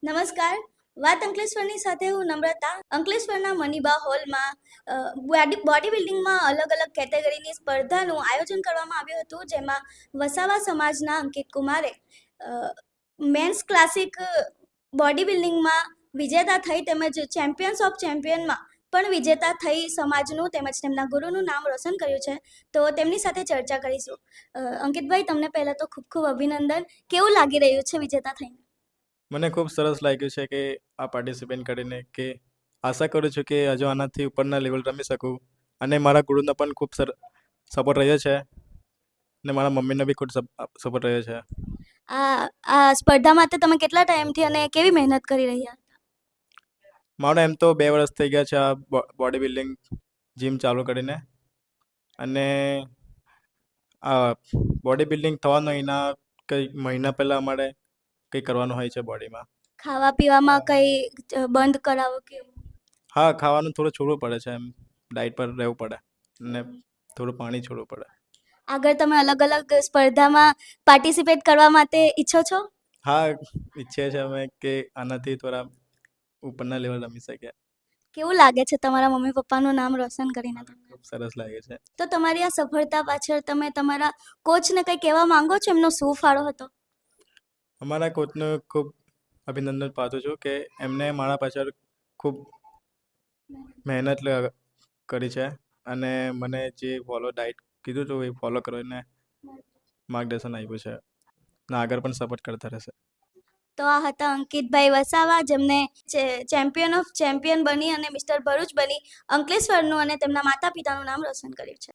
નમસ્કાર. વાત અંકલેશ્વરની સાથે હું નમ્રતા. અંકલેશ્વરના મનીબા હોલમાં બોડી બિલ્ડિંગમાં અલગ અલગ કેટેગરીની સ્પર્ધાનું આયોજન કરવામાં આવ્યું હતું, જેમાં વસાવા સમાજના અંકિત કુમારે મેન્સ ક્લાસિક બોડી બિલ્ડિંગમાં વિજેતા થઈ તેમજ ચેમ્પિયન્સ ઓફ ચેમ્પિયનમાં પણ વિજેતા થઈ સમાજનું તેમજ તેમના ગુરુનું નામ રોશન કર્યું છે. તો તેમની સાથે ચર્ચા કરીશું. અંકિતભાઈ, તમને પહેલાં તો ખૂબ ખૂબ અભિનંદન. કેવું લાગી રહ્યું છે વિજેતા થઈને? મને ખૂબ સરસ લાગ્યું છે કે આ પાર્ટિસિપેટ કરીને, કે આશા કરું છું કે હજુ આનાથી ઉપરના લેવલ રમી શકું. અને મારા ગુરુનો પણ ખૂબ સપોર્ટ રહ્યો છે, અને મારા મમ્મીનો બી ખૂબ સપોર્ટ રહ્યો છે. આ આ સ્પર્ધા માટે તમે કેટલા ટાઈમથી અને કેવી મહેનત કરી રહ્યા? મારો એમ તો 2 વર્ષ થઈ ગયા છે આ બોડી બિલ્ડિંગ જીમ ચાલુ કરીને. અને આ બોડી બિલ્ડિંગ થવાનું એના કંઈ મહિના પહેલાં અમારે કંઈ કરવાનું હોય છે બોડીમાં. ખાવા પીવામાં કંઈ બંધ કરાવો કે એવું? હા, ખાવાનું થોડું છોડવું પડે છે, એમ ડાયટ પર રહેવું પડે, અને થોડું પાણી છોડવું પડે. આગળ તમે અલગ અલગ સ્પર્ધામાં પાર્ટિસિપેટ કરવા માટે ઈચ્છો છો? હા, ઈચ્છીએ છીએ અમે કે આનાથી થોડા ઉપરના લેવલ રમી શકીએ. કેવું લાગે છે તમારા મમ્મી પપ્પાનું નામ રોશન કરીને તમને? ખૂબ સરસ લાગે છે. તો તમારી આ સફળતા પાછળ તમે તમારા કોચને કંઈ કહેવા માંગો છો? એમનો શું ફાળો હતો? અમારા કોચનું ખૂબ અભિનંદન પાઠવું છું કે એમને મારા પાછળ ખૂબ મહેનત કરી છે, અને મને જે ડાયટ કીધું હતું એ ફોલો કરીને માર્ગદર્શન આપ્યું છે, અને આગળ પણ સપોર્ટ કરતા રહેશે. તો આ હતા અંકિતભાઈ વસાવા, જેમને ચેમ્પિયન ઓફ ચેમ્પિયન બની અને મિસ્ટર ભરૂચ બની અંકલેશ્વરનું અને તેમના માતા પિતાનું નામ રોશન કર્યું છે.